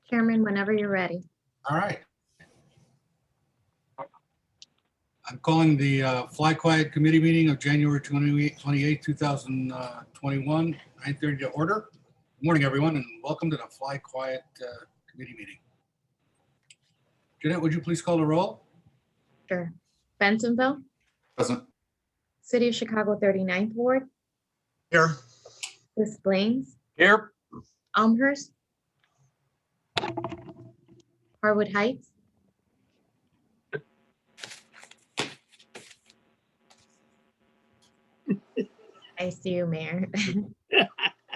Chairman, whenever you're ready. All right. I'm calling the Fly Quiet Committee meeting of January 28, 2021, 9:30 to order. Good morning, everyone, and welcome to the Fly Quiet Committee meeting. Jeanette, would you please call the roll? Sure. Bentonville, Present. City of Chicago 39th Ward, Here. Des Plaines, Here. Elmhurst, Harwood Heights, I see you, Mayor.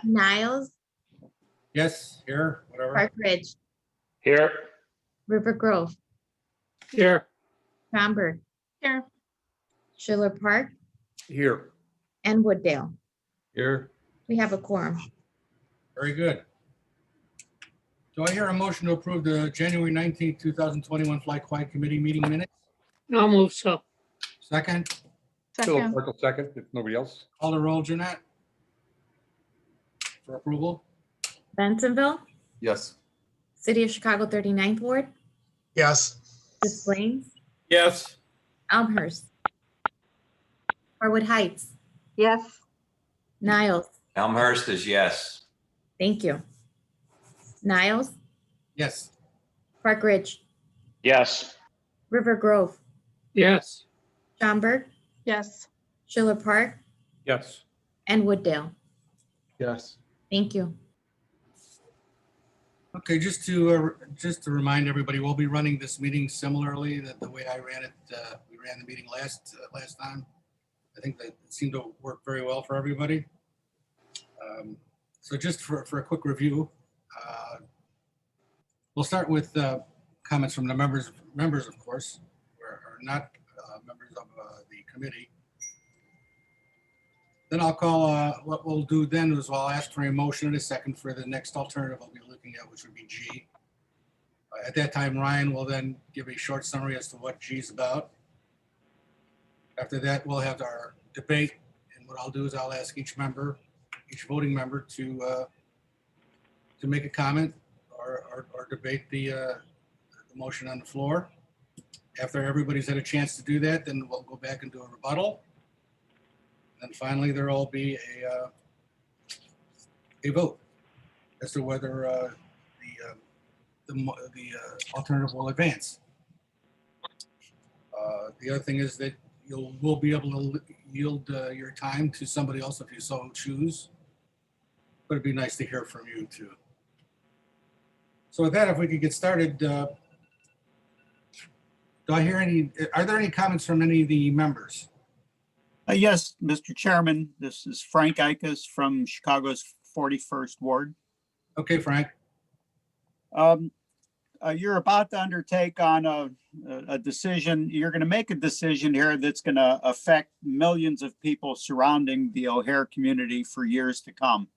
Niles, Yes, here, whatever. Park Ridge, Here. River Grove, Here. Schaumburg, Here. Schiller Park, Here. and Wooddale. Here. We have a quorum. Very good. Do I hear a motion to approve the January 19th, 2021 Fly Quiet Committee meeting minutes? I'll move so. Second, Philip Second. Merkel, second, if nobody else. call the roll, Jeanette, for approval. Bentonville, Yes. City of Chicago 39th Ward, Yes. Des Plaines, Yes. Elmhurst, Harwood Heights, Yes. Niles. Elmhurst is yes. Thank you. Niles, Yes, Park Ridge, Yes. River Grove, Yes. Schaumburg, Yes. Schiller Park, Yes. and Wooddale. Yes. Thank you. okay, just to remind everybody, we'll be running this meeting similarly that the way I ran it, we ran the meeting last time. I think that it seemed to work very well for everybody. So just for a quick review, we'll start with comments from the members of course, who are not members of the committee. Then I'll call, what we'll do then is I'll ask for a motion and a second for the next alternative I'll be looking at, which would be G. At that time, Ryan will then give a short summary as to what G is about. After that, we'll have our debate, and what I'll do is I'll ask each voting member to make a comment or debate the motion on the floor. After everybody's had a chance to do that, then we'll go back and do a rebuttal. And finally, there will be a vote as to whether the alternative will advance. The other thing is that will be able to yield your time to somebody else if you so choose. But it'd be nice to hear from you too. So with that, if we could get started, do I hear are there any comments from any of the members? Yes, Mr. Chairman, this is Frank Ikas from Chicago's 41st Ward. Okay, Frank. You're about to undertake on a decision. You're going to make a decision here that's going to affect millions of people surrounding the O'Hare community for years to come,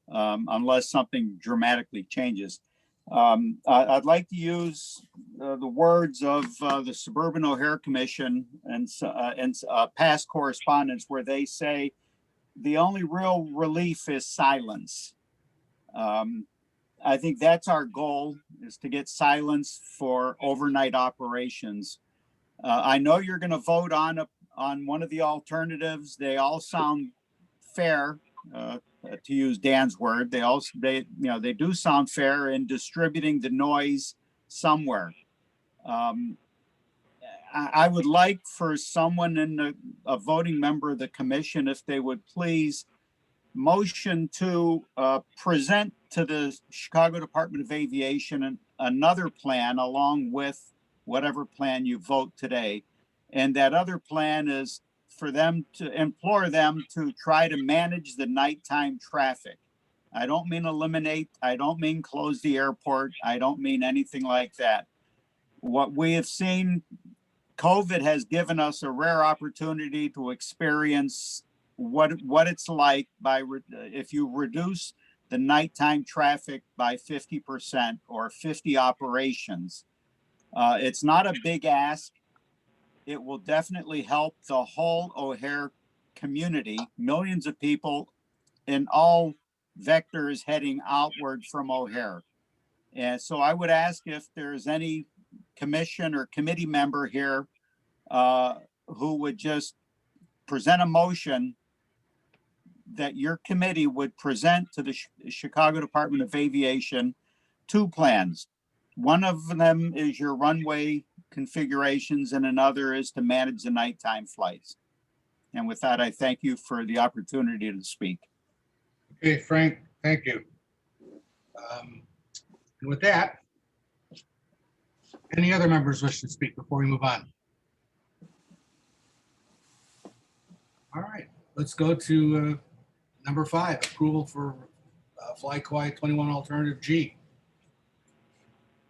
unless something dramatically changes. I'd like to use the words of the Suburban O'Hare Commission and past correspondence where they say the only real relief is silence. I think that's our goal, is to get silence for overnight operations. I know you're going to vote on one of the alternatives. They all sound fair. To use Dan's word, they do sound fair in distributing the noise somewhere. I would like for someone a voting member of the commission, if they would please motion to present to the Chicago Department of Aviation another plan along with whatever plan you vote today. And that other plan is for them to implore them to try to manage the nighttime traffic. I don't mean eliminate, I don't mean close the airport, I don't mean anything like that. What we have seen, COVID has given us a rare opportunity to experience what it's like if you reduce the nighttime traffic by 50% or 50 operations. It's not a big ask. It will definitely help the whole O'Hare community, millions of people in all vectors heading outward from O'Hare. And so I would ask if there's any commission or committee member here who would just present a motion that your committee would present to the Chicago Department of Aviation 2 plans. One of them is your runway configurations and another is to manage the nighttime flights. And with that, I thank you for the opportunity to speak. Okay, Frank, thank you. And with that, any other members wish to speak before we move on? All right, let's go to number 5, approval for Fly Quiet 21 Alternative G.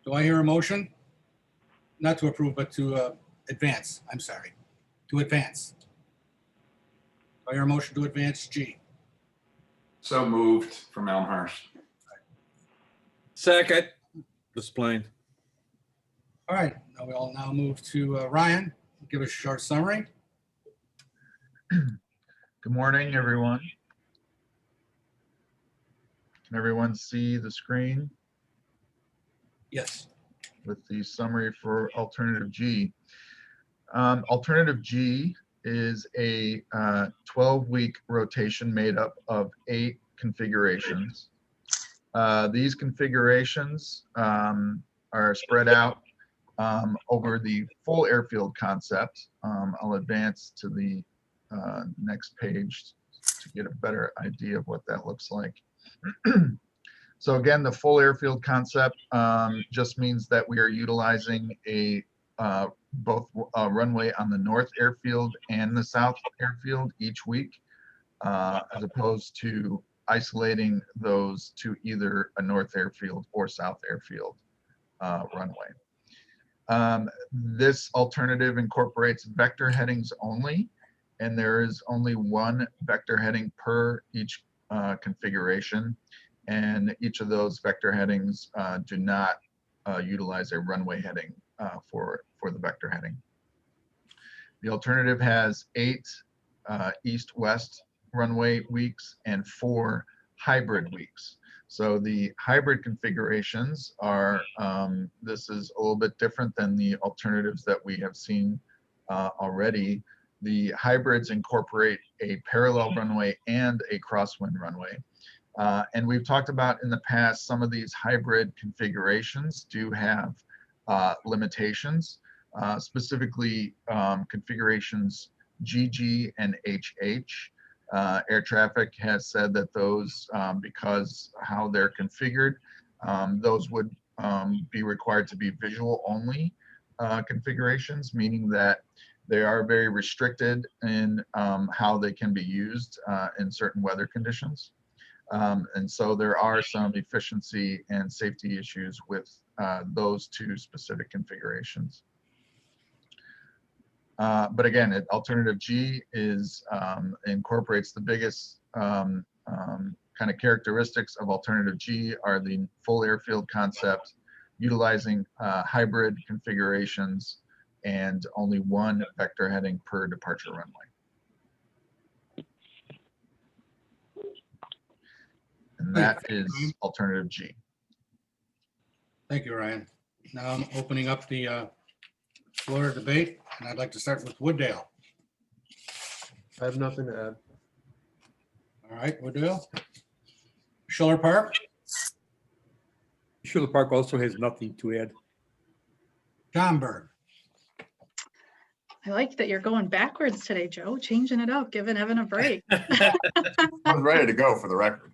Do I hear a motion? Not to approve, but to advance. I'm sorry, to advance. Do I hear a motion to advance G? So moved from Elmhurst. Second. Explained. All right, now we'll now move to Ryan. Give us a short summary. Good morning, everyone. Can everyone see the screen Yes. with the summary for Alternative G? Alternative G is a 12-week rotation made up of 8 configurations. These configurations are spread out over the full airfield concept. I'll advance to the next page to get a better idea of what that looks like. So again, the full airfield concept just means that we are utilizing both runway on the north airfield and the south airfield each week, as opposed to isolating those to either a north airfield or south airfield runway. This alternative incorporates vector headings only, and there is only one vector heading per each configuration, and each of those vector headings do not utilize a runway heading for the vector heading. The alternative has 8 east-west runway weeks and 4 hybrid weeks. So the hybrid configurations are, this is a little bit different than the alternatives that we have seen already. The hybrids incorporate a parallel runway and a crosswind runway. And we've talked about in the past, some of these hybrid configurations do have limitations, specifically configurations GG and HH. Air traffic has said that those, because how they're configured, those would be required to be visual only configurations, meaning that they are very restricted in how they can be used in certain weather conditions. And so there are some efficiency and safety issues with those 2 specific configurations. But again, Alternative G is incorporates the biggest kind of characteristics of Alternative G are the full airfield concept, utilizing hybrid configurations, and only one vector heading per departure runway. And that is Alternative G. Thank you, Ryan. Now I'm opening up the floor debate, and I'd like to start with Wooddale. I have nothing to add. All right, Wooddale. Schiller Park, Schiller Park also has nothing to add. Schaumburg, I like that you're going backwards today, Joe, changing it up, giving Evan a break. I was ready to go for the record.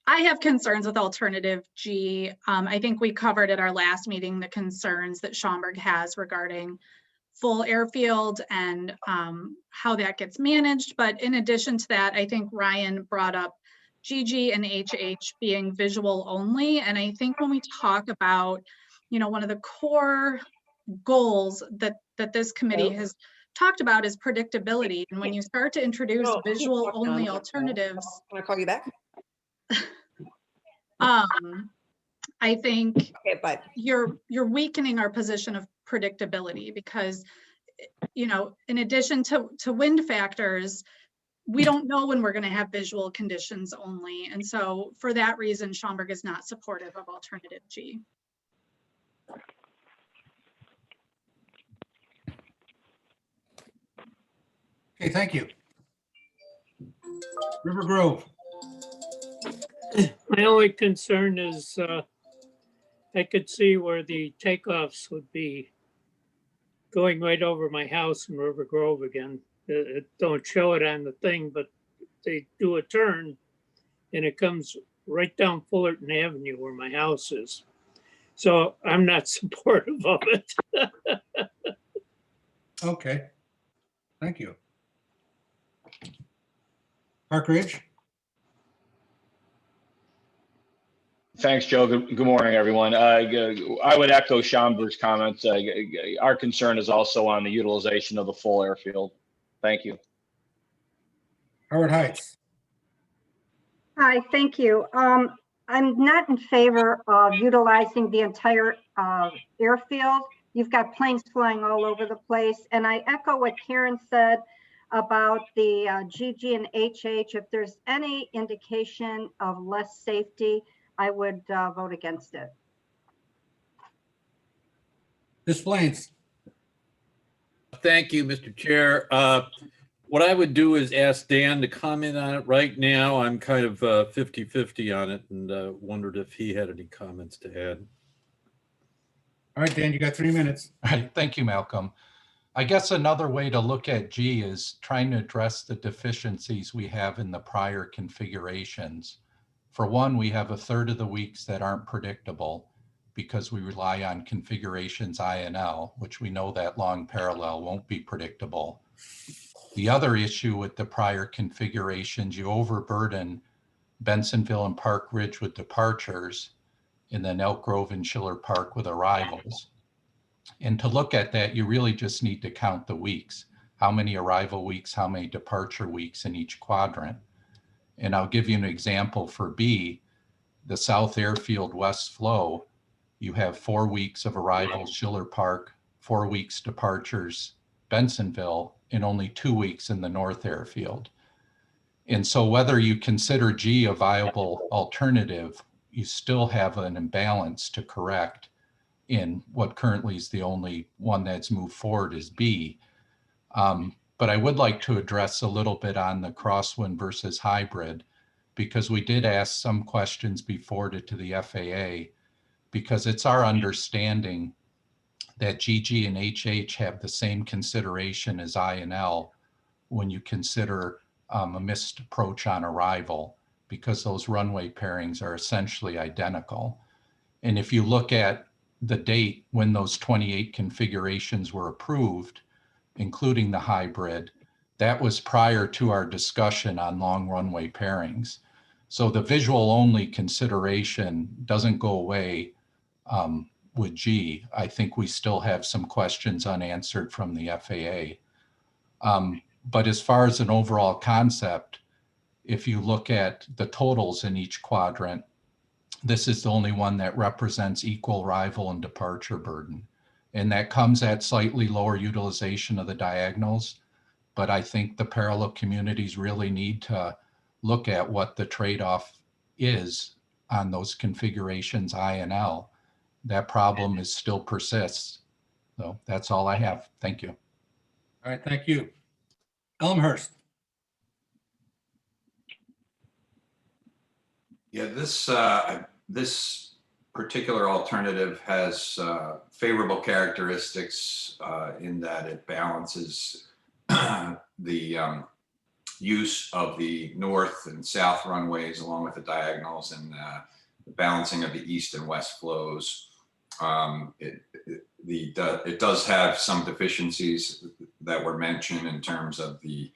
I have concerns with Alternative G. I think we covered at our last meeting the concerns that Schaumburg has regarding full airfield and how that gets managed. But in addition to that, I think Ryan brought up GG and HH being visual only. And I think when we talk about, one of the core goals that this committee has talked about is predictability. And when you start to introduce visual only alternatives, Can I call you back? I think Okay, but you're weakening our position of predictability because, in addition to wind factors, we don't know when we're going to have visual conditions only. And so for that reason, Schaumburg is not supportive of alternative G. Okay, thank you. River Grove. My only concern is I could see where the takeoffs would be going right over my house in River Grove again. It don't show it on the thing, but they do a turn and it comes right down Fullerton Avenue where my house is. So I'm not supportive of it. Okay, thank you. Park Ridge. Thanks, Joe. Good morning, everyone. I would echo Schaumburg's comments. Our concern is also on the utilization of the full airfield. Thank you. Howard Heights. Hi, thank you. I'm not in favor of utilizing the entire airfield. You've got planes flying all over the place. And I echo what Karen said about the GG and HH. If there's any indication of less safety, I would vote against it. Des Plaines. Thank you, Mr. Chair. What I would do is ask Dan to comment on it right now. I'm kind of 50-50 on it and wondered if he had any comments to add. All right, Dan, you got 3 minutes. All right, thank you, Malcolm. I guess another way to look at G is trying to address the deficiencies we have in the prior configurations. For one, we have a third of the weeks that aren't predictable because we rely on configurations INL, which we know that long parallel won't be predictable. The other issue with the prior configurations, you overburden Bensonville and Park Ridge with departures, and then Elk Grove and Schiller Park with arrivals. And to look at that, you really just need to count the weeks. How many arrival weeks, how many departure weeks in each quadrant. And I'll give you an example for B, the South Airfield West Flow. You have 4 weeks of arrivals, Schiller Park, 4 weeks departures, Bensonville, and only 2 weeks in the North Airfield. And so whether you consider G a viable alternative, you still have an imbalance to correct in what currently is the only one that's moved forward is B. But I would like to address a little bit on the crosswind versus hybrid, because we did ask some questions be forwarded to the FAA, because it's our understanding that GG and HH have the same consideration as INL when you consider a missed approach on arrival, because those runway pairings are essentially identical. And if you look at the date when those 28 configurations were approved, including the hybrid, that was prior to our discussion on long runway pairings. So the visual only consideration doesn't go away with G. I think we still have some questions unanswered from the FAA. But as far as an overall concept, if you look at the totals in each quadrant, this is the only one that represents equal arrival and departure burden. And that comes at slightly lower utilization of the diagonals. But I think the parallel communities really need to look at what the trade-off is on those configurations INL. That problem still persists. So that's all I have. Thank you. All right, thank you. Elmhurst. Yeah, this particular alternative has favorable characteristics in that it balances the use of the north and south runways along with the diagonals and the balancing of the east and west flows. It does have some deficiencies that were mentioned in terms of the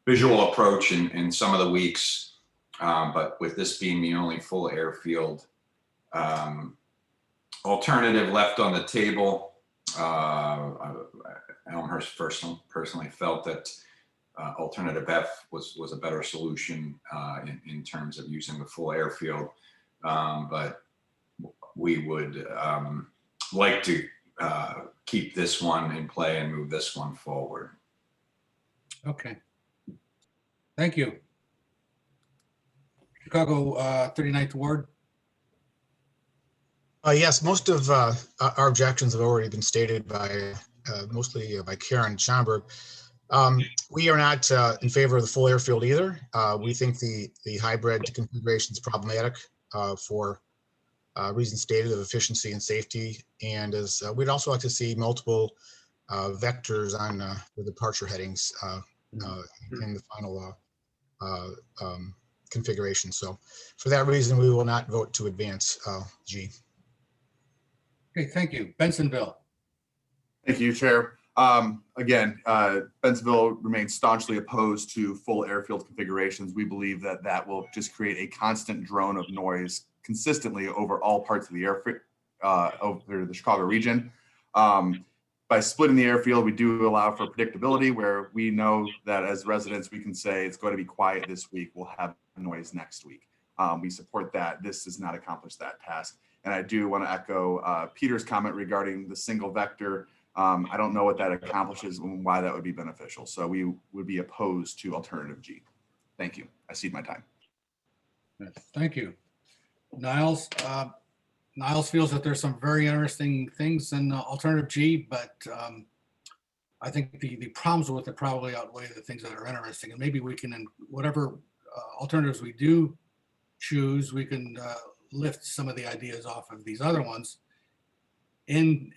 visual approach in some of the weeks, but with this being the only full airfield alternative left on the table, Elmhurst personally felt that alternative F was a better solution in terms of using the full airfield, but we would like to keep this one in play and move this one forward. Okay. Thank you. Chicago 39th Ward. Yes, most of our objections have already been stated by mostly by Karen Schomburg. We are not in favor of the full airfield either. We think the hybrid configuration is problematic for reasons stated of efficiency and safety. And as we'd also like to see multiple vectors on the departure headings in the final configuration. So for that reason, we will not vote to advance G. Okay, thank you. Bensonville. Thank you, Chair. Again, Bensonville remains staunchly opposed to full airfield configurations. We believe that that will just create a constant drone of noise consistently over all parts of the airfield, over the Chicago region. By splitting the airfield, we do allow for predictability where we know that as residents, we can say it's going to be quiet this week. We'll have noise next week. We support that. This does not accomplish that task. And I do want to echo Peter's comment regarding the single vector. I don't know what that accomplishes and why that would be beneficial. So we would be opposed to alternative G. Thank you. I cede my time. Thank you. Niles. Niles feels that there's some very interesting things in alternative G, but I think the problems with it probably outweigh the things that are interesting. And maybe we can, in whatever alternatives we do choose, we can lift some of the ideas off of these other ones in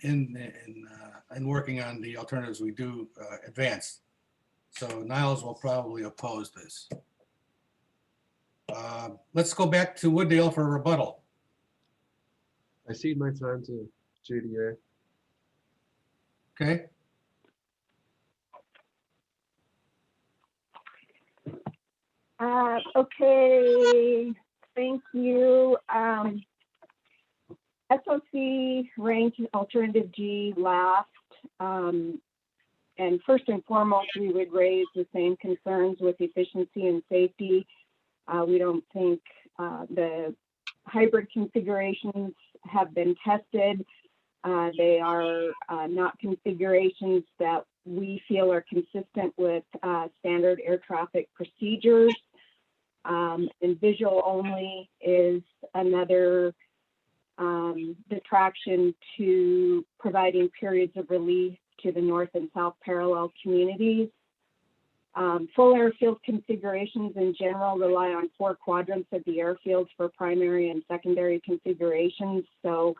working on the alternatives we do advance. So Niles will probably oppose this. Let's go back to Wooddale for a rebuttal. I cede my time to JDA. Okay. Okay, thank you. SOC ranked alternative G last. And first and foremost, we would raise the same concerns with efficiency and safety. We don't think the hybrid configurations have been tested. They are not configurations that we feel are consistent with standard air traffic procedures. And visual only is another detraction to providing periods of relief to the north and south parallel communities. Full airfield configurations in general rely on 4 quadrants of the airfield for primary and secondary configurations. So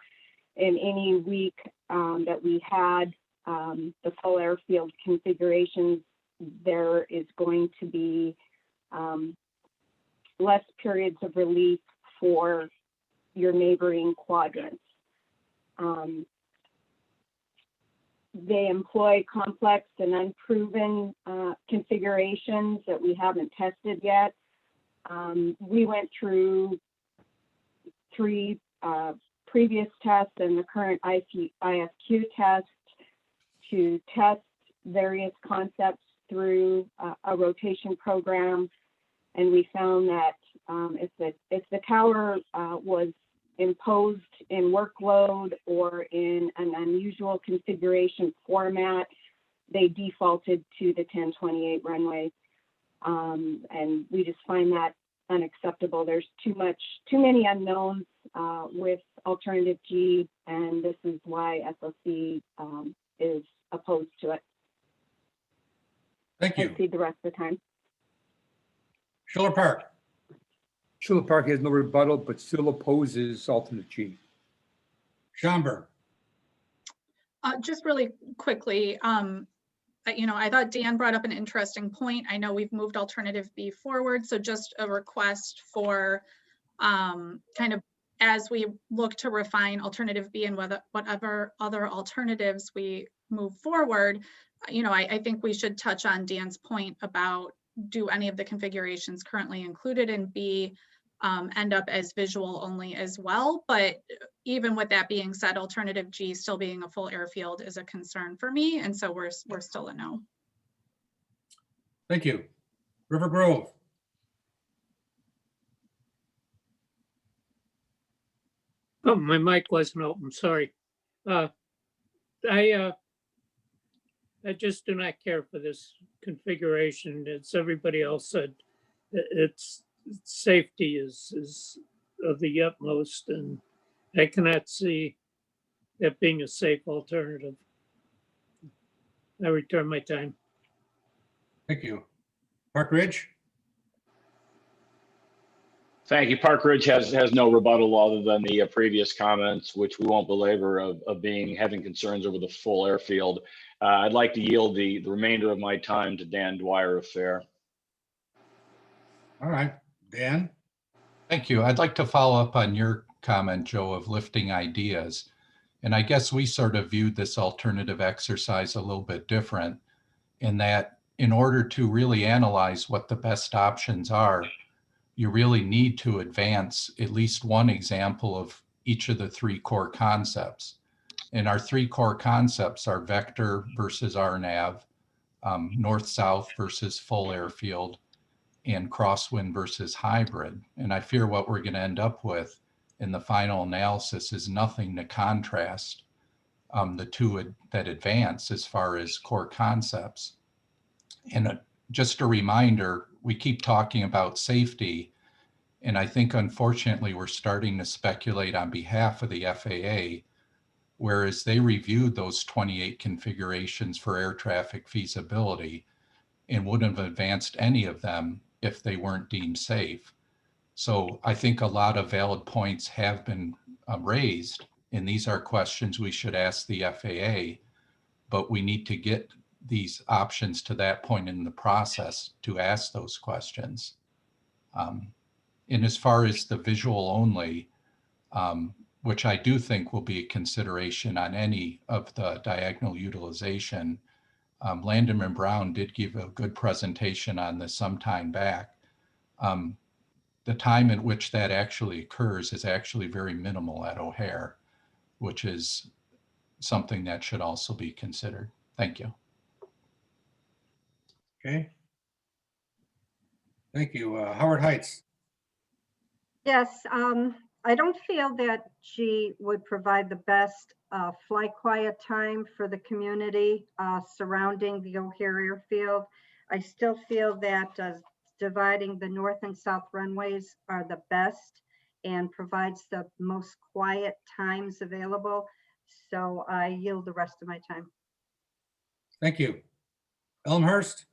in any week that we had the full airfield configurations, there is going to be less periods of relief for your neighboring quadrants. They employ complex and unproven configurations that we haven't tested yet. We went through 3 previous tests and the current IFQ test to test various concepts through a rotation program. And we found that if the tower was imposed in workload or in an unusual configuration format, they defaulted to the 1028 runway. And we just find that unacceptable. There's too many unknowns with alternative G, and this is why SOC is opposed to it. Thank you. I cede the rest of the time. Schiller Park. Schiller Park has no rebuttal, but still opposes alternate G. Schomburg. Just really quickly, I thought Dan brought up an interesting point. I know we've moved alternative B forward, so just a request for kind of as we look to refine alternative B and whatever other alternatives we move forward, I think we should touch on Dan's point about do any of the configurations currently included in B end up as visual only as well. But even with that being said, alternative G still being a full airfield is a concern for me. And so we're still a no. Thank you. River Grove. Oh, my mic wasn't open, sorry. I just do not care for this configuration. As everybody else said, It's safety is of the utmost, and I cannot see that being a safe alternative. I return my time. Thank you. Park Ridge? Thank you. Park Ridge has no rebuttal other than the previous comments, which we won't belabor, of having concerns over the full airfield. I'd like to yield the remainder of my time to Dan Dwyer of FAIR. All right, Dan? Thank you. I'd like to follow up on your comment, Joe, of lifting ideas. And I guess we sort of viewed this alternative exercise a little bit different in that in order to really analyze what the best options are, you really need to advance at least one example of each of the three core concepts. And our three core concepts are vector versus RNAV, north-south versus full airfield, and crosswind versus hybrid. And I fear what we're going to end up with in the final analysis is nothing to contrast the two that advance as far as core concepts. And just a reminder, we keep talking about safety, and I think unfortunately we're starting to speculate on behalf of the FAA, whereas they reviewed those 28 configurations for air traffic feasibility and wouldn't have advanced any of them if they weren't deemed safe. So I think a lot of valid points have been raised, and these are questions we should ask the FAA, but we need to get these options to that point in the process to ask those questions. And as far as the visual only, which I do think will be a consideration on any of the diagonal utilization, Landon and Brown did give a good presentation on this some time back. The time at which that actually occurs is actually very minimal at O'Hare, which is something that should also be considered. Thank you. Okay. Thank you. Howard Heights? Yes, I don't feel that G would provide the best flight quiet time for the community surrounding the O'Hare Airfield. I still feel that dividing the north and south runways are the best and provides the most quiet times available. So I yield the rest of my time. Thank you. Elmhurst?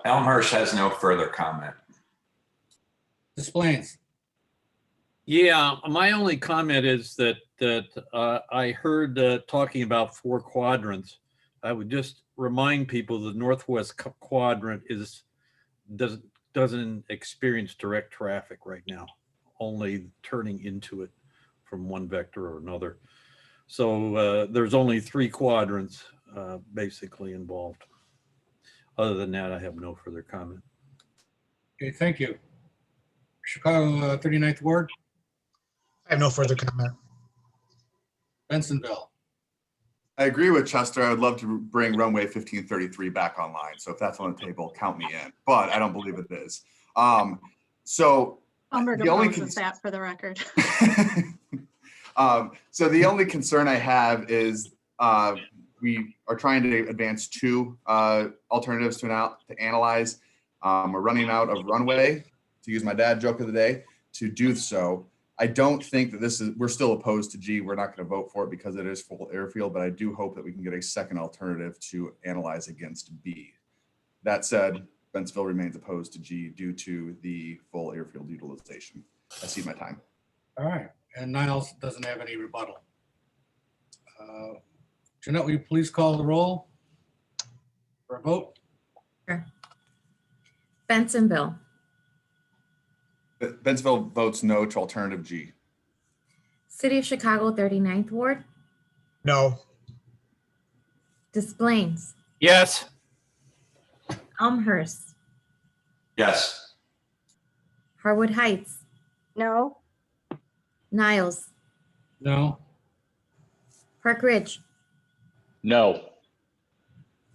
Elmhurst has no further comment. Displays. Yeah, my only comment is that I heard talking about 4 quadrants. I would just remind people the northwest quadrant doesn't experience direct traffic right now, only turning into it from one vector or another. So there's only 3 quadrants basically involved. Other than that, I have no further comment. Okay, thank you. Chicago 39th Ward? I have no further comment. Bensonville? I agree with Chester. I would love to bring runway 1533 back online. So if that's on the table, count me in, but I don't believe it is. So Schomburg the only opposes that for the record. So the only concern I have is we are trying to advance 2 alternatives to analyze. We're running out of runway, to use my dad joke of the day, to do so. I don't think that we're still opposed to G. We're not going to vote for it because it is full airfield, but I do hope that we can get a second alternative to analyze against B. That said, Bensville remains opposed to G due to the full airfield utilization. I see my time. All right, and Niles doesn't have any rebuttal. Jeanette, will you please call the roll for a vote? Sure. Bensonville, Bensville votes no to alternative G. City of Chicago 39th Ward, No. Des Plaines, Yes. Elmhurst, Yes. Harwood Heights, No, Niles, No. Park Ridge, No.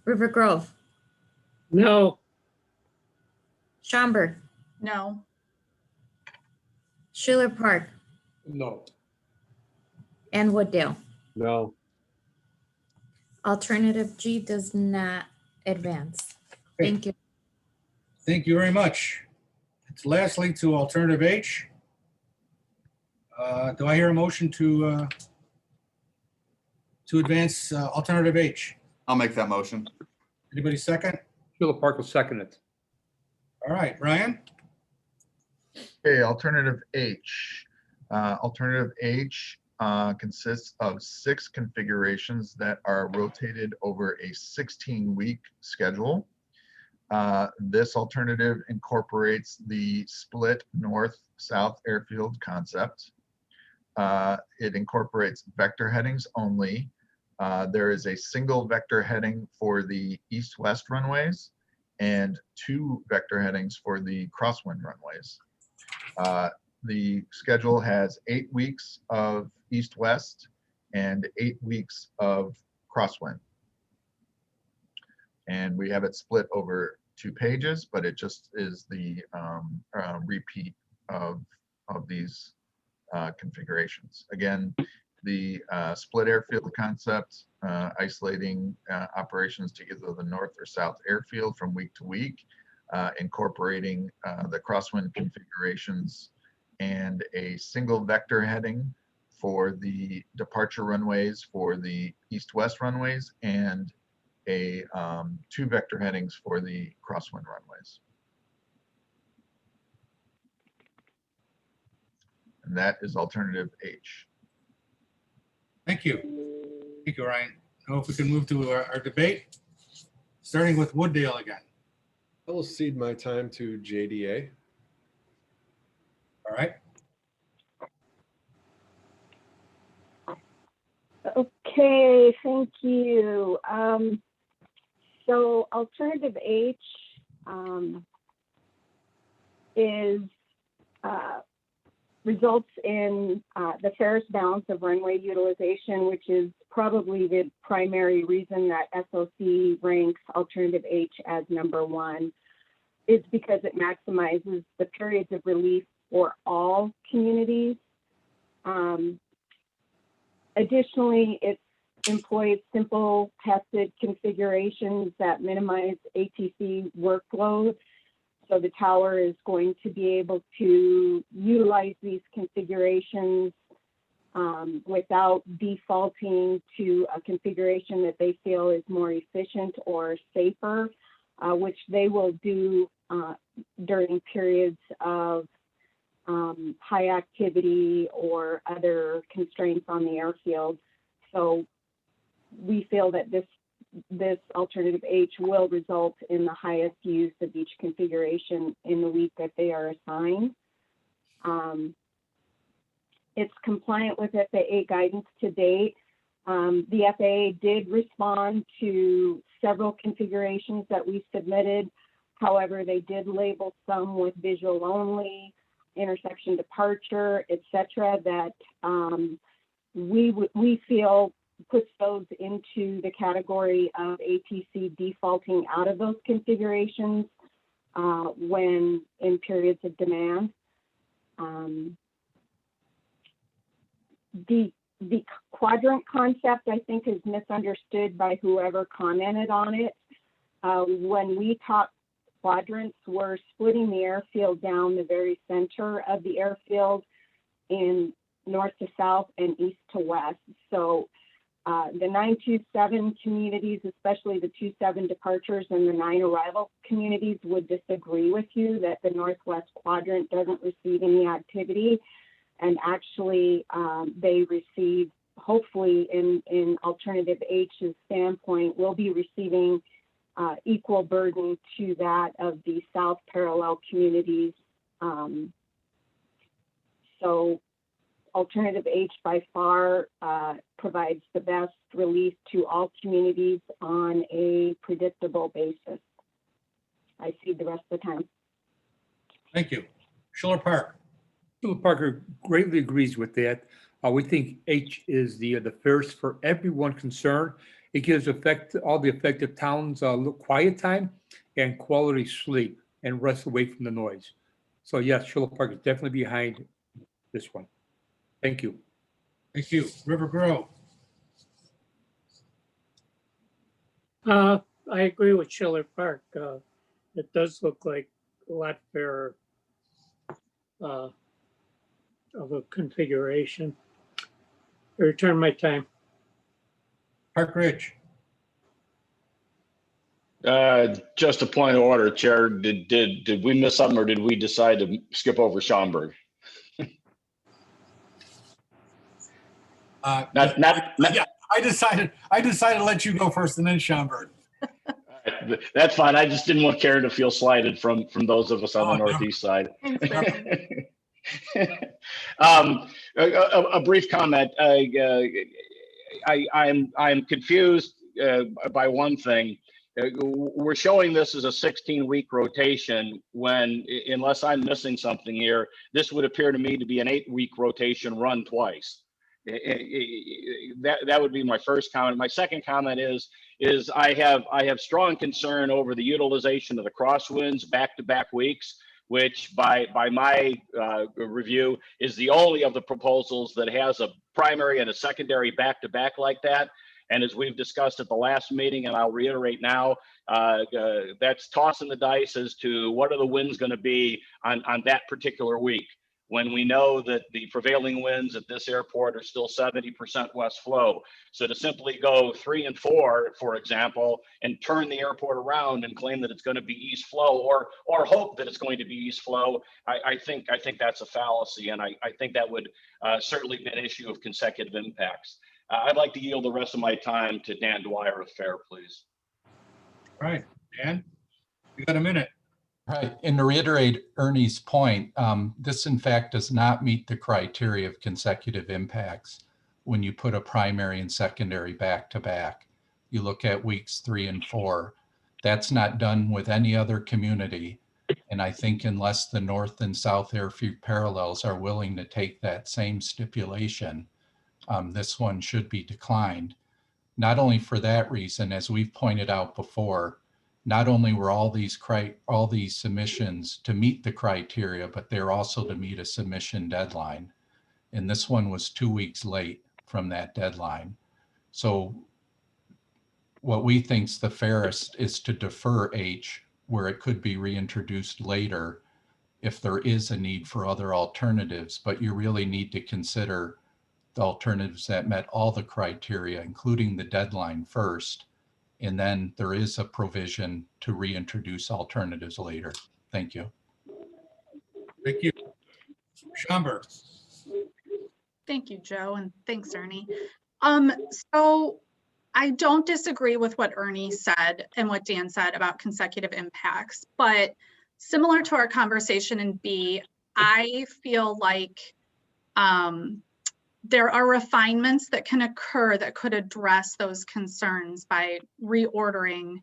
River Grove, No, Schaumburg, No, Schiller Park, No. and Wooddale. No. Alternative G does not advance. Thank you. Thank you very much. Lastly, to alternative H. Do I hear a motion to advance alternative H? I'll make that motion. Anybody second? Sheila Park will second it. All right, Ryan? Okay, alternative H. Alternative H consists of 6 configurations that are rotated over a 16-week schedule. This alternative incorporates the split north-south airfield concept. It incorporates vector headings only. There is a single vector heading for the east-west runways and 2 vector headings for the crosswind runways. The schedule has 8 weeks of east-west and 8 weeks of crosswind. And we have it split over 2 pages, but it just is the repeat of these configurations. Again, the split airfield concept, isolating operations to either the north or south airfield from week to week, incorporating the crosswind configurations and a single vector heading for the departure runways for the east-west runways and a 2 vector headings for the crosswind runways. And that is alternative H. Thank you. Thank you, Ryan. Now if we can move to our debate, starting with Wooddale again. I will cede my time to JDA. All right. Okay, thank you. So alternative H is results in the fairest balance of runway utilization, which is probably the primary reason that SOC ranks alternative H as number 1. It's because it maximizes the periods of relief for all communities. Additionally, it employs simple tested configurations that minimize ATC workload. So the tower is going to be able to utilize these configurations without defaulting to a configuration that they feel is more efficient or safer, which they will do during periods of high activity or other constraints on the airfield. So we feel that this alternative H will result in the highest use of each configuration in the week that they are assigned. It's compliant with FAA guidance to date. The FAA did respond to several configurations that we submitted. However, they did label some with visual only, intersection departure, etc., that we feel puts those into the category of ATC defaulting out of those configurations when in periods of demand. The quadrant concept, I think, is misunderstood by whoever commented on it. When we talk quadrants, we're splitting the airfield down the very center of the airfield in north to south and east to west. So the 927 communities, especially the 27 departures and the 9 arrival communities, would disagree with you that the northwest quadrant doesn't receive any activity. And actually, they receive, hopefully in alternative H's standpoint, will be receiving equal burden to that of the south parallel communities. So alternative H by far provides the best relief to all communities on a predictable basis. I cede the rest of the time. Thank you. Schiller Park. Sheila Parker greatly agrees with that. We think H is the fairest for everyone concerned. It gives all the affected towns quiet time and quality sleep and rest away from the noise. So yes, Sheila Park is definitely behind this one. Thank you. Thank you. River Grove. I agree with Schiller Park. It does look like a lot fairer of a configuration. I return my time. Park Ridge. Just a point of order, Chair. Did we miss something, or did we decide to skip over Schaumburg? Yeah, I decided to let you go first and then Schaumburg. That's fine. I just didn't want Karen to feel slighted from those of us on the Oh, northeast side. Thanks, Barry. A brief comment. I'm confused by one thing. We're showing this as a 16-week rotation when, unless I'm missing something here, this would appear to me to be an 8-week rotation run twice. That would be my first comment. My second comment is I have strong concern over the utilization of the crosswinds back-to-back weeks, which by my review is the only of the proposals that has a primary and a secondary back-to-back like that. And as we've discussed at the last meeting, and I'll reiterate now, that's tossing the dice as to what are the winds going to be on that particular week, when we know that the prevailing winds at this airport are still 70% west flow. So to simply go 3 and 4, for example, and turn the airport around and claim that it's going to be east flow, or hope that it's going to be east flow, I think that's a fallacy, and I think that would certainly be an issue of consecutive impacts. I'd like to yield the rest of my time to Dan Dwyer of FAIR, please. All right, Dan, you got a minute. Right, and to reiterate Ernie's point, this in fact does not meet the criteria of consecutive impacts when you put a primary and secondary back to back. You look at weeks 3 and 4. That's not done with any other community. And I think unless the north and south airfield parallels are willing to take that same stipulation, this one should be declined. Not only for that reason, as we've pointed out before, not only were all these submissions to meet the criteria, but they're also to meet a submission deadline. And this one was 2 weeks late from that deadline. So what we think's the fairest is to defer H, where it could be reintroduced later if there is a need for other alternatives, but you really need to consider the alternatives that met all the criteria, including the deadline first. And then there is a provision to reintroduce alternatives later. Thank you. Thank you. Schaumburg. Thank you, Joe, and thanks, Ernie. So I don't disagree with what Ernie said and what Dan said about consecutive impacts, but similar to our conversation in B, I feel like there are refinements that can occur that could address those concerns by reordering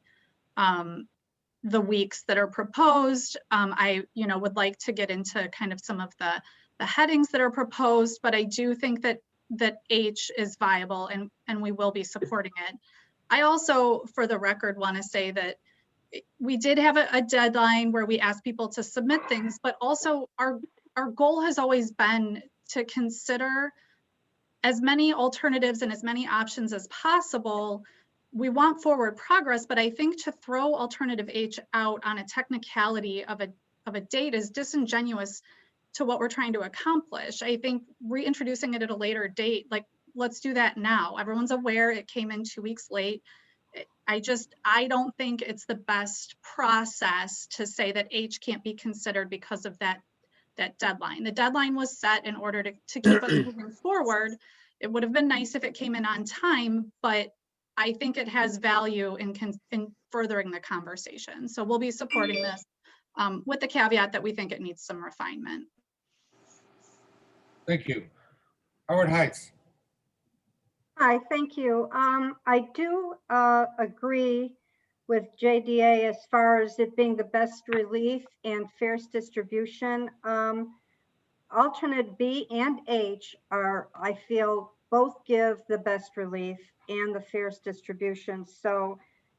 the weeks that are proposed. I would like to get into kind of some of the headings that are proposed, but I do think that H is viable and we will be supporting it. I also, for the record, want to say that we did have a deadline where we asked people to submit things, but also our goal has always been to consider as many alternatives and as many options as possible. We want forward progress, but I think to throw alternative H out on a technicality of a date is disingenuous to what we're trying to accomplish. I think reintroducing it at a later date, like, let's do that now. Everyone's aware it came in 2 weeks late. I don't think it's the best process to say that H can't be considered because of that deadline. The deadline was set in order to keep us moving forward. It would have been nice if it came in on time, but I think it has value in furthering the conversation. So we'll be supporting this with the caveat that we think it needs some refinement. Thank you. Howard Heights. Hi, thank you. I do agree with JDA as far as it being the best relief and fairest distribution. Alternate B and H are, I feel, both give the best relief and the fairest distribution. So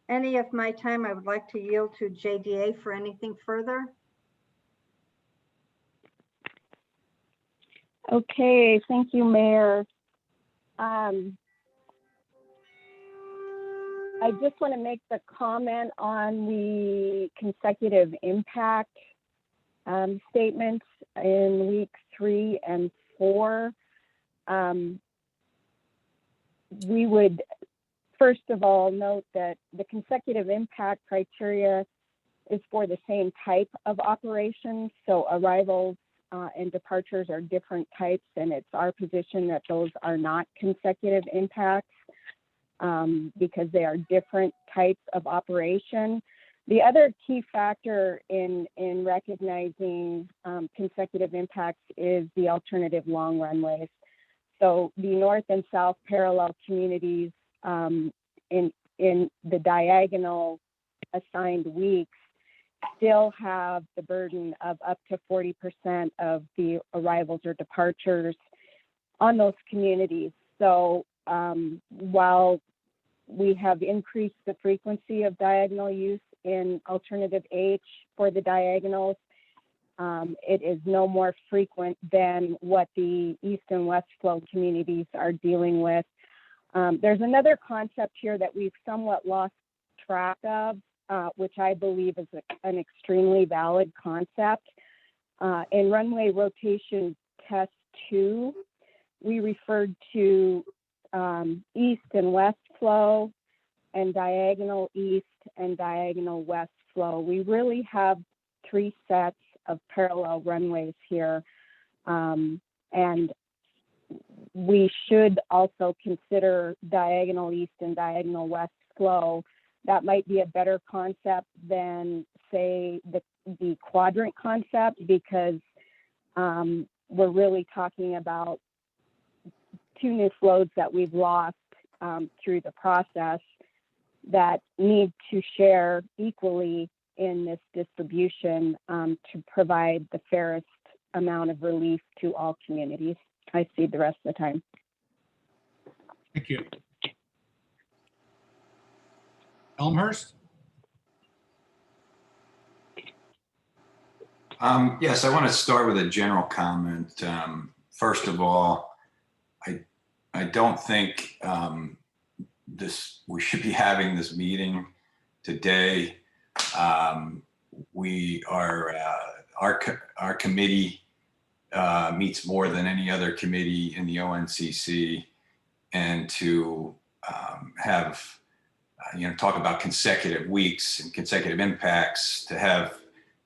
any of my time, I would like to yield to JDA for anything further. Okay, thank you, Mayor. I just want to make the comment on the consecutive impact statements in week 3 and 4. We would first of all note that the consecutive impact criteria is for the same type of operations. So arrivals and departures are different types, and it's our position that those are not consecutive impacts because they are different types of operation. The other key factor in recognizing consecutive impacts is the alternative long runways. So the north and south parallel communities in the diagonal assigned weeks still have the burden of up to 40% of the arrivals or departures on those communities. So while we have increased the frequency of diagonal use in alternative H for the diagonals, it is no more frequent than what the east and west flow communities are dealing with. There's another concept here that we've somewhat lost track of, which I believe is an extremely valid concept. In runway rotation test 2, we referred to east and west flow and diagonal east and diagonal west flow. We really have 3 sets of parallel runways here. And we should also consider diagonal east and diagonal west flow. That might be a better concept than, say, the quadrant concept, because we're really talking about 2 new flows that we've lost through the process that need to share equally in this distribution to provide the fairest amount of relief to all communities. I see the rest of the time. Thank you. Elmhurst? Yes, I want to start with a general comment. First of all, I don't think we should be having this meeting today. Our committee meets more than any other committee in the ONCC, and to have talk about consecutive weeks and consecutive impacts, to have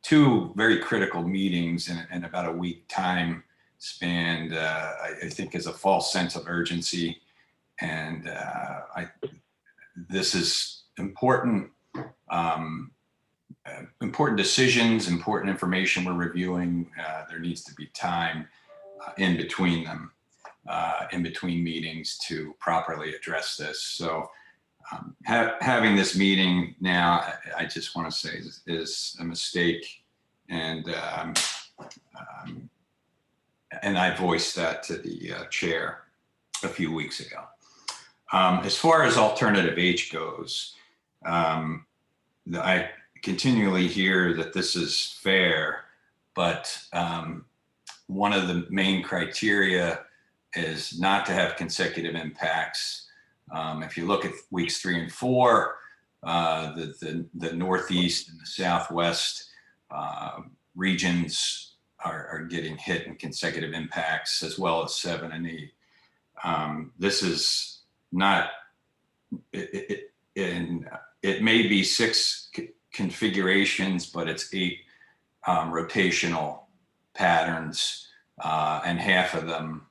2 very critical meetings in about a week time span, I think is a false sense of urgency. And this is important, important decisions, important information we're reviewing. There needs to be time in between them, in between meetings, to properly address this. So having this meeting now, I just want to say is a mistake, and I voiced that to the chair a few weeks ago. As far as alternative H goes, I continually hear that this is fair, but one of the main criteria is not to have consecutive impacts. If you look at weeks 3 and 4, the Northeast and the Southwest regions are getting hit in consecutive impacts, as well as 7 and 8. This is not, it may be 6 configurations, but it's 8 rotational patterns, and half of them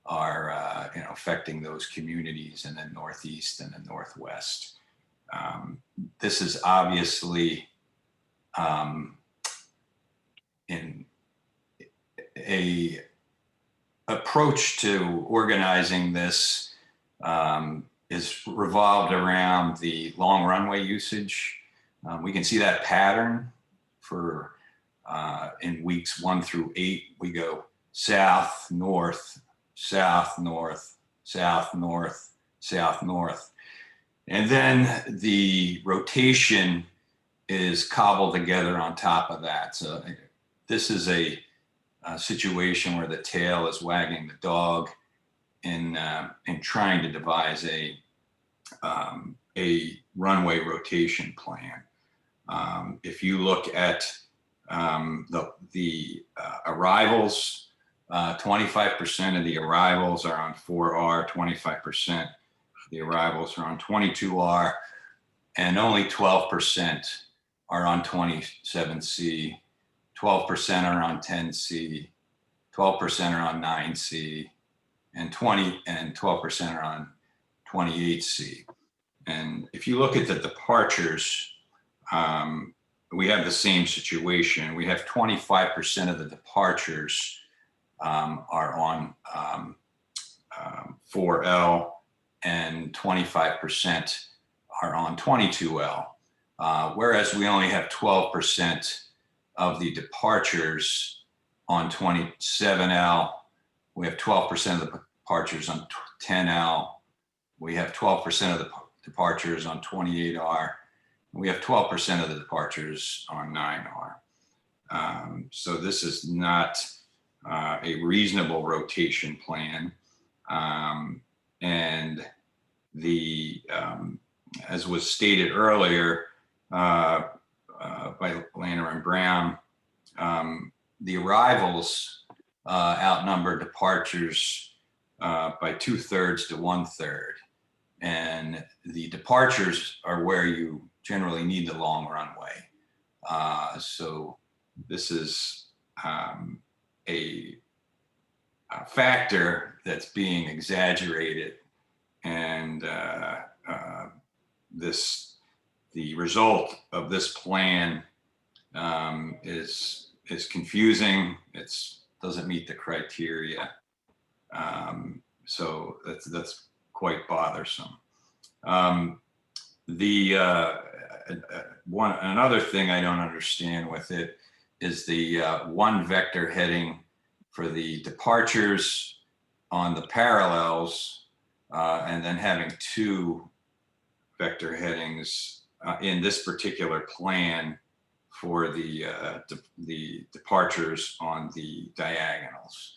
are affecting those communities in the Northeast and the Northwest. This is obviously in a approach to organizing this is revolved around the long runway usage. We can see that pattern for in weeks 1 through 8. We go south, north, south, north, south, north, south, north. And then the rotation is cobbled together on top of that. So this is a situation where the tail is wagging the dog in trying to devise a a runway rotation plan. If you look at the arrivals, 25% of the arrivals are on 4R, 25% of the arrivals are on 22R, and only 12% are on 27C, 12% are on 10C, 12% are on 9C, and 12% are on 28C. And if you look at the departures, we have the same situation. We have 25% of the departures are on 4L, and 25% are on 22L, whereas we only have 12% of the departures on 27L. We have 12% of the departures on 10L. We have 12% of the departures on 28R. We have 12% of the departures on 9R. So this is not a reasonable rotation plan. And as was stated earlier by Lanner and Brown, the arrivals outnumber departures by 2/3 to 1/3. And the departures are where you generally need the long runway. So this is a factor that's being exaggerated, and the result of this plan is confusing. It doesn't meet the criteria. So that's quite bothersome. Another thing I don't understand with it is the one vector heading for the departures on the parallels, and then having two vector headings in this particular plan for the departures on the diagonals.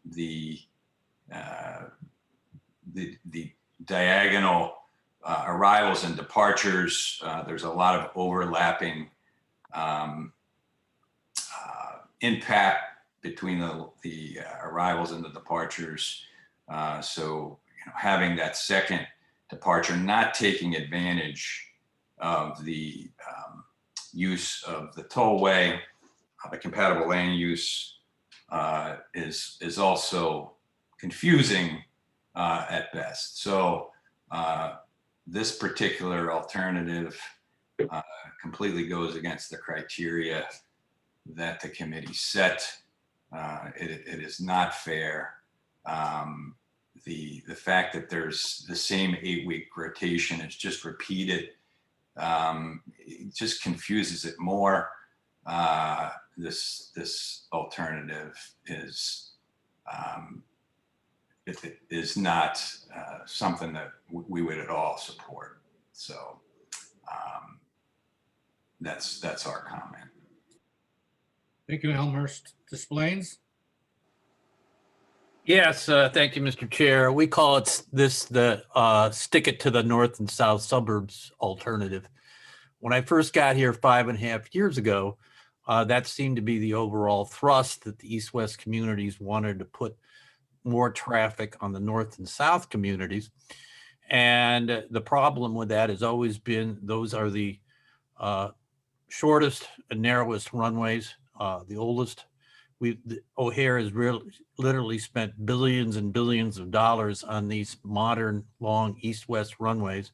The diagonal arrivals and departures, there's a lot of overlapping impact between the arrivals and the departures. So having that second departure not taking advantage of the use of the tollway, the compatible land use, is also confusing at best. So this particular alternative completely goes against the criteria that the committee set. It is not fair. The fact that there's the same 8-week rotation is just repeated. It just confuses it more. This alternative is not something that we would at all support. So that's our comment. Thank you, Elmhurst. Displays? Yes, thank you, Mr. Chair. We call it the stick it to the north and south suburbs alternative. When I first got here 5.5 years ago, that seemed to be the overall thrust, that the east-west communities wanted to put more traffic on the north and south communities. And the problem with that has always been those are the shortest and narrowest runways, the oldest. O'Hare has literally spent billions and billions of dollars on these modern long east-west runways.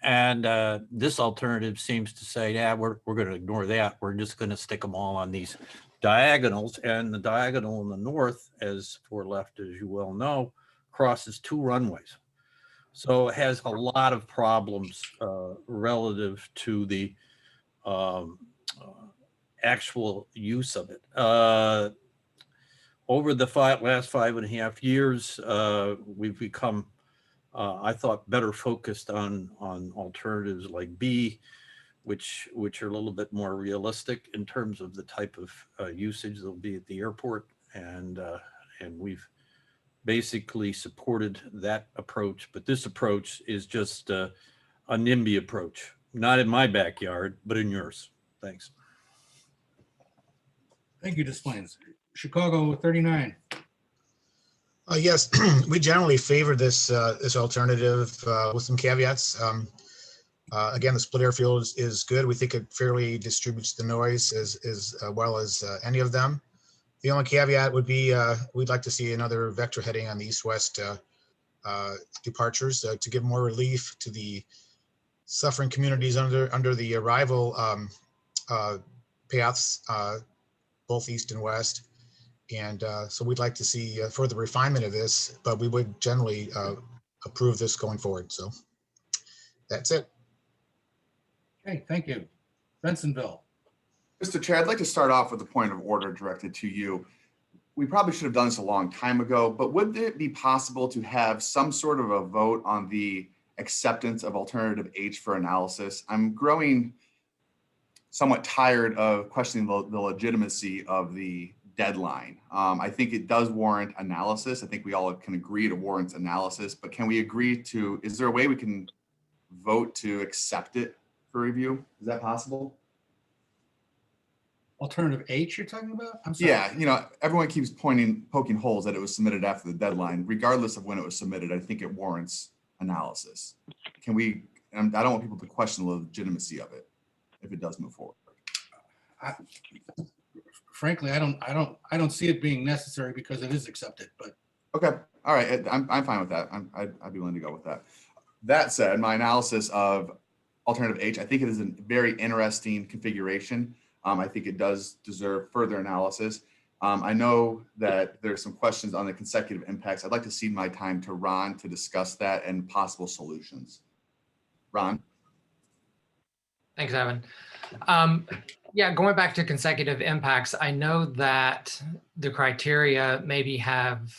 And this alternative seems to say, yeah, we're going to ignore that. We're just going to stick them all on these diagonals. And the diagonal in the north, as for left, as you well know, crosses 2 runways. So it has a lot of problems relative to the actual use of it. Over the last 5.5 years, we've become, I thought, better focused on alternatives like B, which are a little bit more realistic in terms of the type of usage that'll be at the airport, and we've basically supported that approach, but this approach is just a NIMBY approach, not in my backyard, but in yours. Thanks. Thank you, Des Plaines. Chicago 39. Yes, we generally favor this this alternative with some caveats. Again, the split airfield is good. We think it fairly distributes the noise as well as any of them. The only caveat would be we'd like to see another vector heading on the east-west departures to give more relief to the suffering communities under the arrival paths, both east and west. And so we'd like to see further refinement of this, but we would generally approve this going forward. So that's it. Okay, thank you. Bensonville. Mr. Chair, I'd like to start off with a point of order directed to you. We probably should have done this a long time ago, but would it be possible to have some sort of a vote on the acceptance of alternative H for analysis? I'm growing somewhat tired of questioning the legitimacy of the deadline. I think it does warrant analysis. I think we all can agree it warrants analysis, but can we agree to, is there a way we can vote to accept it for review? Is that possible? Alternative H you're talking about? I'm sorry. Yeah, you know, everyone keeps poking holes that it was submitted after the deadline. Regardless of when it was submitted, I think it warrants analysis. Can we, and I don't want people to question the legitimacy of it if it does move forward. Frankly, I don't see it being necessary because it is accepted, but. Okay, all right, I'm fine with that. I'd be willing to go with that. That said, my analysis of alternative H, I think it is a very interesting configuration. I think it does deserve further analysis. I know that there's some questions on the consecutive impacts. I'd like to cede my time to Ron to discuss that and possible solutions. Ron? Thanks, Evan. Yeah, going back to consecutive impacts, I know that the criteria maybe have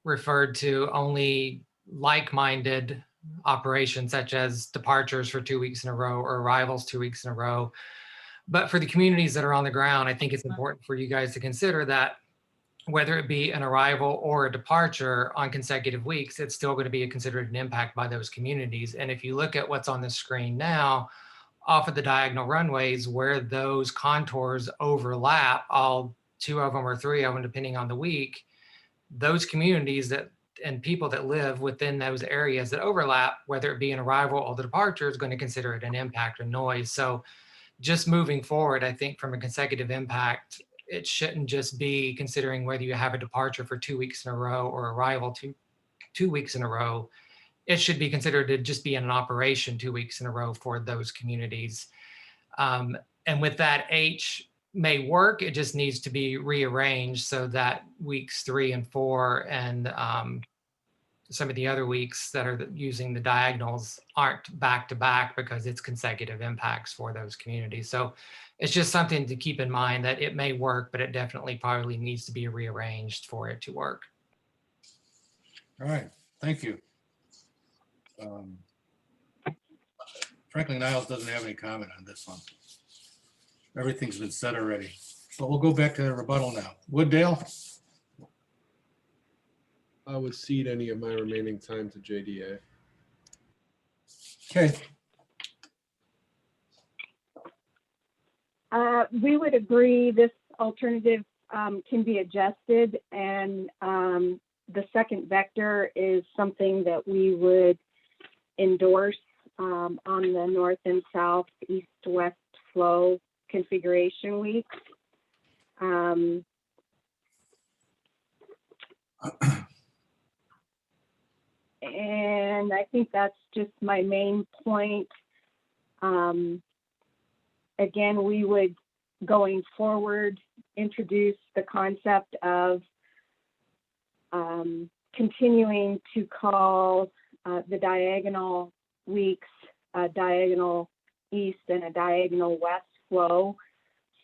referred to only like-minded operations such as departures for 2 weeks in a row or arrivals 2 weeks in a row. But for the communities that are on the ground, I think it's important for you guys to consider that whether it be an arrival or a departure on consecutive weeks, it's still going to be considered an impact by those communities. And if you look at what's on the screen now, off of the diagonal runways where those contours overlap, all 2 of them or 3 of them, depending on the week, those communities that and people that live within those areas that overlap, whether it be an arrival or the departure, is going to consider it an impact or noise. So just moving forward, I think from a consecutive impact, it shouldn't just be considering whether you have a departure for 2 weeks in a row or arrival 2 weeks in a row. It should be considered to just be an operation 2 weeks in a row for those communities. And with that, H may work. It just needs to be rearranged so that weeks 3 and 4 and some of the other weeks that are using the diagonals aren't back to back because it's consecutive impacts for those communities. So it's just something to keep in mind that it may work, but it definitely probably needs to be rearranged for it to work. All right, thank you. Frankly, Niles doesn't have any comment on this one. Everything's been said already. But we'll go back to the rebuttal now. Wooddale? I would cede any of my remaining time to JDA. Okay. We would agree this alternative can be adjusted, and the second vector is something that we would endorse on the north and south, east-west flow configuration weeks. And I think that's just my main point. Again, we would, going forward, introduce the concept of continuing to call the diagonal weeks a diagonal east and a diagonal west flow,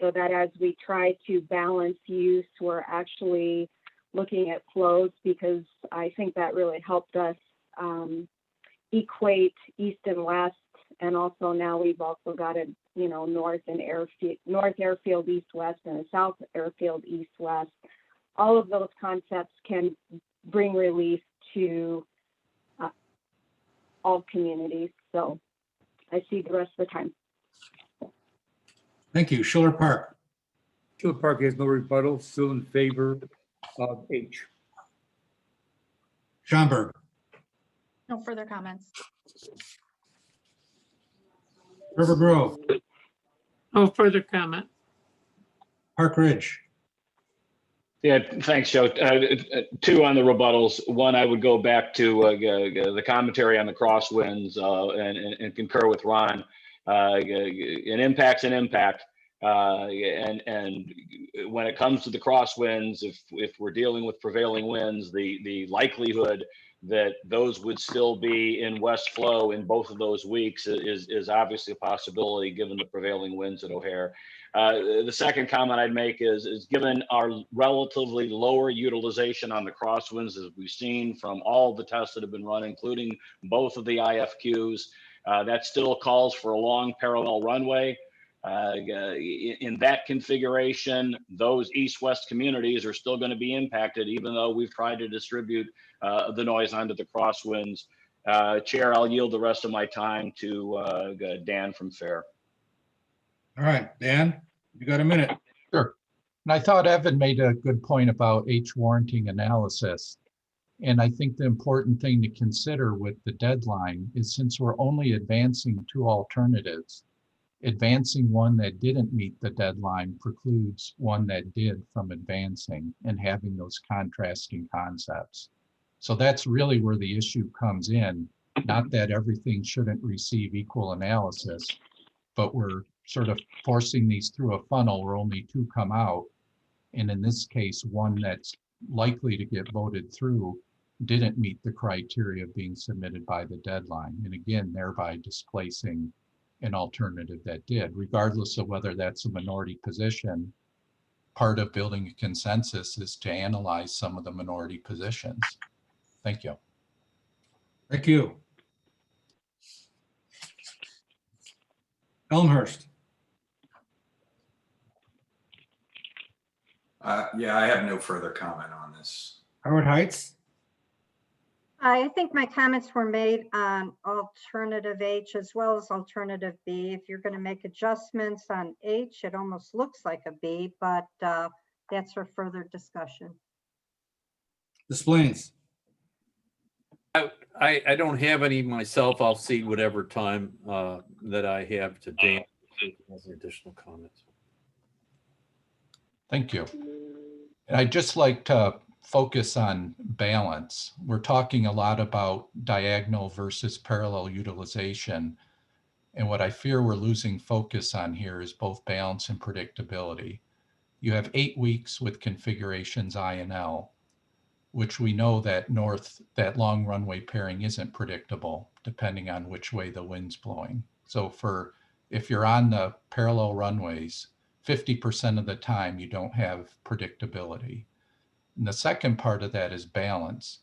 so that as we try to balance use, we're actually looking at flows, because I think that really helped us equate east and west. And also now we've also got a, north airfield east west and a south airfield east west. all of those concepts can bring relief to all communities. So I see the rest of the time. Thank you. Schiller Park. Schiller Park has no rebuttal, still in favor of H. Schaumburg. No further comments. River Grove. No further comment. Park Ridge. Yeah, thanks, Joe. Two on the rebuttals. One, I would go back to the commentary on the crosswinds and concur with Ron. An impact's an impact. And when it comes to the crosswinds, if we're dealing with prevailing winds, the likelihood that those would still be in west flow in both of those weeks is obviously a possibility given the prevailing winds at O'Hare. The second comment I'd make is given our relatively lower utilization on the crosswinds, as we've seen from all the tests that have been run, including both of the IFQs, that still calls for a long parallel runway. In that configuration, those east-west communities are still going to be impacted, even though we've tried to distribute the noise onto the crosswinds. Chair, I'll yield the rest of my time to Dan from FAIR. All right, Dan, you got a minute. Sure. And I thought Evan made a good point about H warranting analysis. And I think the important thing to consider with the deadline is, since we're only advancing two alternatives, advancing one that didn't meet the deadline precludes one that did from advancing and having those contrasting concepts. So that's really where the issue comes in. Not that everything shouldn't receive equal analysis, but we're sort of forcing these through a funnel where only two come out. And in this case, one that's likely to get voted through didn't meet the criteria being submitted by the deadline. And again, thereby displacing an alternative that did, regardless of whether that's a minority position. Part of building a consensus is to analyze some of the minority positions. Thank you. Thank you. Elmhurst. Yeah, I have no further comment on this. Howard Heights. I think my comments were made on alternative H as well as alternative B. If you're going to make adjustments on H, it almost looks like a B, but that's for further discussion. Des Plaines. I don't have any myself. I'll see whatever time that I have to Dan. Any additional comments? Thank you. And I'd just like to focus on balance. We're talking a lot about diagonal versus parallel utilization. And what I fear we're losing focus on here is both balance and predictability. You have 8 weeks with configurations I and L, which we know that that long runway pairing isn't predictable depending on which way the wind's blowing. So if you're on the parallel runways, 50% of the time you don't have predictability. And the second part of that is balance.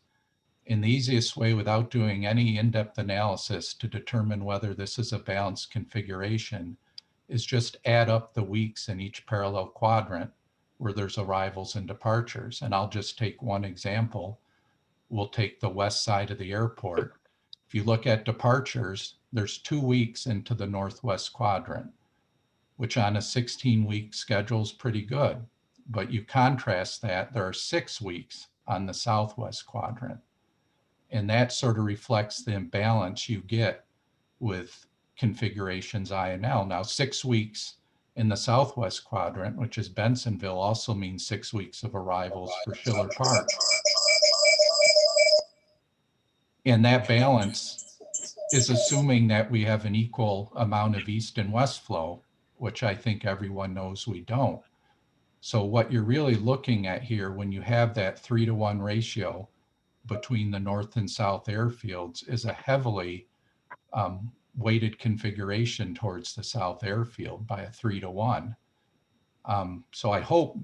And the easiest way, without doing any in-depth analysis to determine whether this is a balanced configuration, is just add up the weeks in each parallel quadrant where there's arrivals and departures. And I'll just take one example. We'll take the west side of the airport. If you look at departures, there's 2 weeks into the northwest quadrant, which on a 16-week schedule is pretty good. But you contrast that, there are 6 weeks on the southwest quadrant. And that sort of reflects the imbalance you get with configurations I and L. Now, 6 weeks in the southwest quadrant, which is Bensonville, also means 6 weeks of arrivals for Schiller Park. And that balance is assuming that we have an equal amount of east and west flow, which I think everyone knows we don't. So what you're really looking at here when you have that 3-to-1 ratio between the north and south airfields is a heavily weighted configuration towards the south airfield by a 3-to-1. So I hope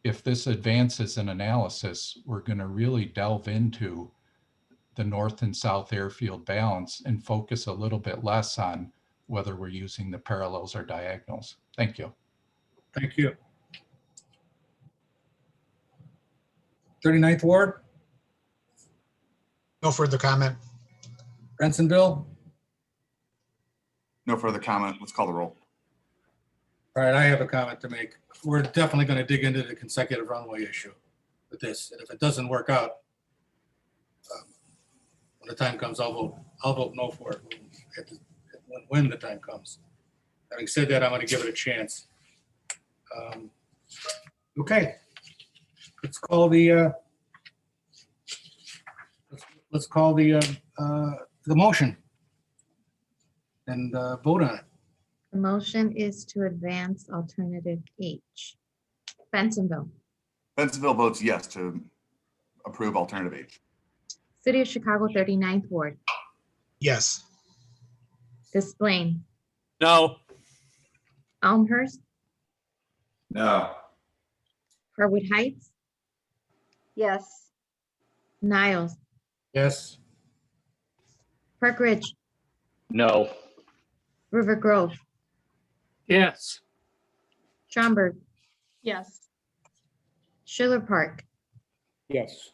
if this advances in analysis, we're going to really delve into the north and south airfield balance and focus a little bit less on whether we're using the parallels or diagonals. Thank you. Thank you. 39th Ward, No further comment. Bensonville. No further comment. Let's call the roll. All right, I have a comment to make. We're definitely going to dig into the consecutive runway issue with this. And if it doesn't work out, when the time comes, I'll vote no for it when the time comes. Having said that, I'm going to give it a chance. Okay, let's call the motion and vote on it. The motion is to advance alternative H. Bensenville, Bensonville votes yes to approve alternative H. City of Chicago 39th Ward, Yes. Des Plaines, No. Elmhurst, No. Harwood Heights, yes, Niles, Yes. Park Ridge, No. River Grove, yes, Schaumburg, Yes. Schiller Park, Yes.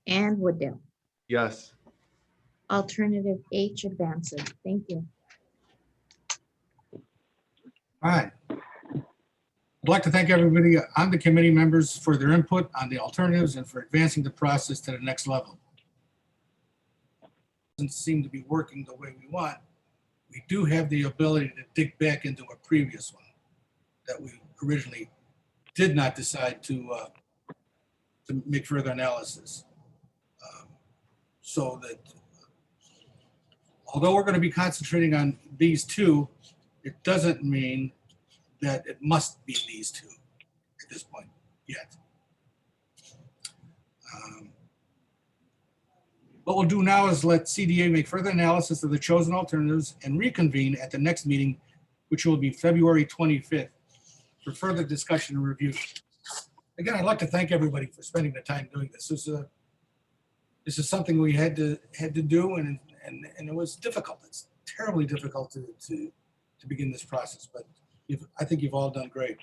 and Wooddale. Yes. Alternative H advances. Thank you. All right. I'd like to thank everybody on the committee members for their input on the alternatives and for advancing the process to the next level. Doesn't seem to be working the way we want. We do have the ability to dig back into a previous one that we originally did not decide to make further analysis. So that although we're going to be concentrating on these two, it doesn't mean that it must be these two at this point yet. What we'll do now is let CDA make further analysis of the chosen alternatives and reconvene at the next meeting, which will be February 25th, for further discussion and review. Again, I'd like to thank everybody for spending the time doing this. This is something we had to do, and it was difficult. It's terribly difficult to begin this process, but I think you've all done great.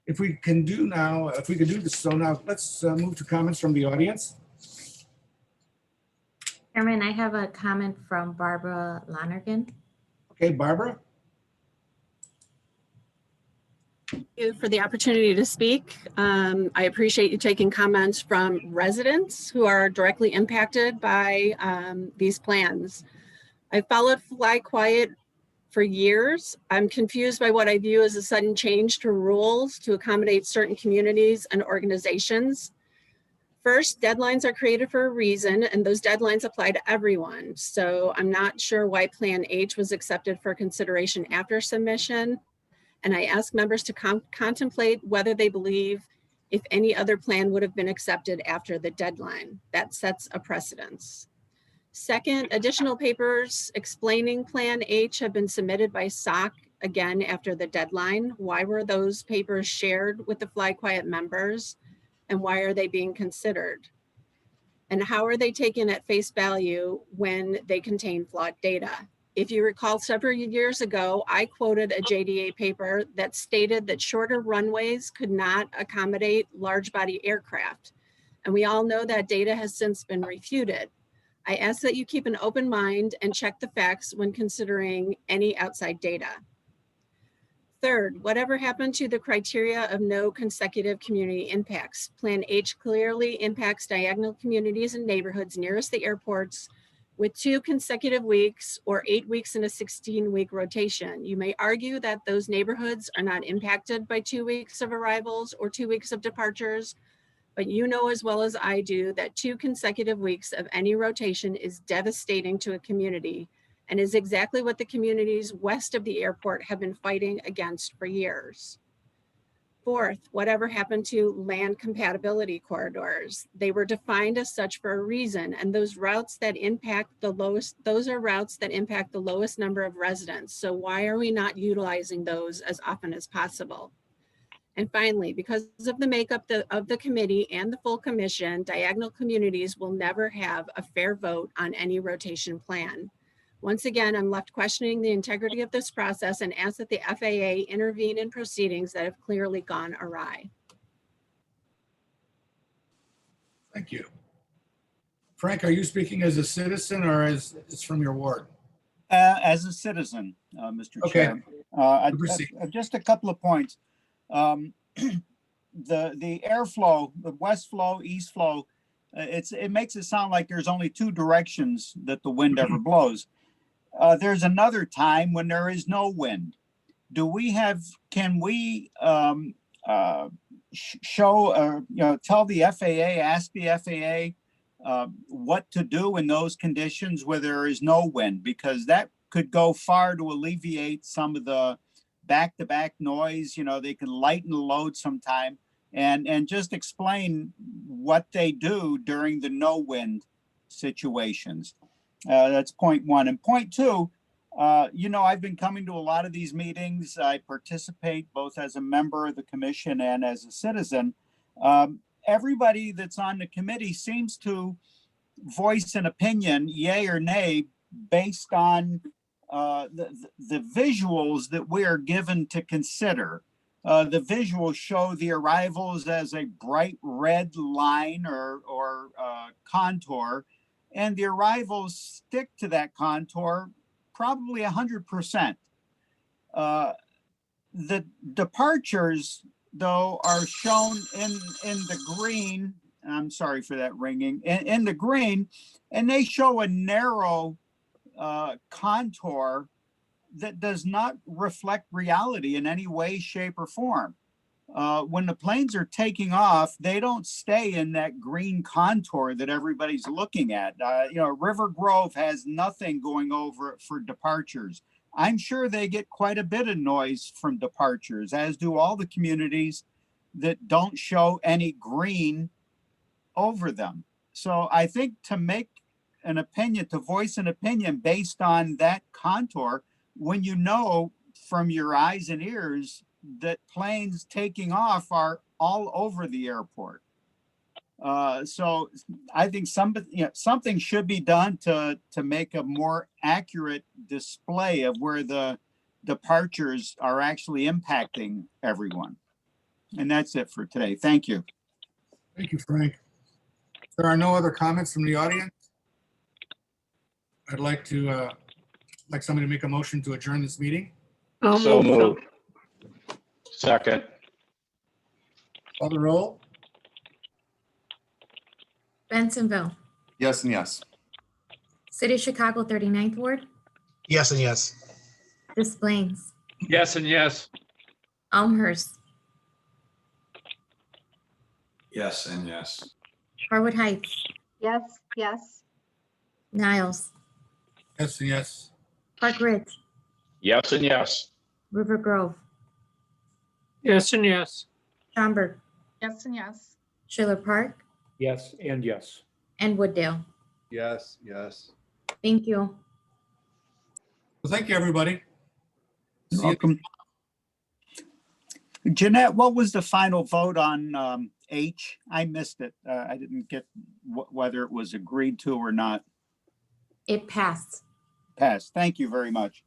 If we can do this, so now let's move to comments from the audience. Chairman, I have a comment from Barbara Lonergan. Okay, Barbara. Thank you for the opportunity to speak. I appreciate you taking comments from residents who are directly impacted by these plans. I followed Fly Quiet for years. I'm confused by what I view as a sudden change to rules to accommodate certain communities and organizations. First, deadlines are created for a reason, and those deadlines apply to everyone. So I'm not sure why Plan H was accepted for consideration after submission. And I ask members to contemplate whether they believe if any other plan would have been accepted after the deadline. That sets a precedence. Second, additional papers explaining Plan H have been submitted by SOC again after the deadline. Why were those papers shared with the Fly Quiet members? And why are they being considered? And how are they taken at face value when they contain flawed data? If you recall, several years ago, I quoted a JDA paper that stated that shorter runways could not accommodate large body aircraft. And we all know that data has since been refuted. I ask that you keep an open mind and check the facts when considering any outside data. Third, whatever happened to the criteria of no consecutive community impacts? Plan H clearly impacts diagonal communities and neighborhoods nearest the airports with 2 consecutive weeks or 8 weeks in a 16-week rotation. You may argue that those neighborhoods are not impacted by 2 weeks of arrivals or 2 weeks of departures, but you know as well as I do that 2 consecutive weeks of any rotation is devastating to a community and is exactly what the communities west of the airport have been fighting against for years. Fourth, whatever happened to land compatibility corridors? They were defined as such for a reason, and those routes that impact the lowest, those are routes that impact the lowest number of residents. So why are we not utilizing those as often as possible? And finally, because of the makeup of the committee and the full commission, diagonal communities will never have a fair vote on any rotation plan. Once again, I'm left questioning the integrity of this process and ask that the FAA intervene in proceedings that have clearly gone awry. Thank you. Frank, are you speaking as a citizen or as it's from your ward? As a citizen, Mr. Okay. Chair. Proceed. Just a couple of points. The airflow, the west flow, east flow, it makes it sound like there's only two directions that the wind ever blows. There's another time when there is no wind. Can we show, tell the FAA, ask the FAA what to do in those conditions where there is no wind, because that could go far to alleviate some of the back-to-back noise. They can lighten the load sometime, and just explain what they do during the no wind situations. That's point one. And point two, I've been coming to a lot of these meetings. I participate both as a member of the commission and as a citizen. Everybody that's on the committee seems to voice an opinion, yay or nay, based on the visuals that we are given to consider. The visuals show the arrivals as a bright red line or contour, and the arrivals stick to that contour probably 100%. The departures, though, are shown in the green. I'm sorry for that ringing. In the green, and they show a narrow contour that does not reflect reality in any way, shape, or form. When the planes are taking off, they don't stay in that green contour that everybody's looking at. River Grove has nothing going over it for departures. I'm sure they get quite a bit of noise from departures, as do all the communities that don't show any green over them. So I think to make an opinion, to voice an opinion based on that contour, when you know from your eyes and ears that planes taking off are all over the airport. So I think something should be done to make a more accurate display of where the departures are actually impacting everyone. And that's it for today. Thank you. Thank you, Frank. There are no other comments from the audience. I'd like somebody to make a motion to adjourn this meeting. So moved. Second. Call the roll. Bensonville, Yes and yes. City of Chicago 39th Ward, Yes and yes. Des Plaines, Yes and yes. Elmhurst, Yes and yes. Harwood Heights, Yes, yes. Niles, Yes and yes. Park Ridge, Yes and yes. River Grove, Yes and yes. Schaumburg, Yes and yes. Schiller Park, Yes and yes. and Wooddale. Yes, yes. Thank you. Well, thank you, everybody. You're welcome. Jeanette, what was the final vote on H? I missed it. I didn't get whether it was agreed to or not. It passed. Passed. Thank you very much.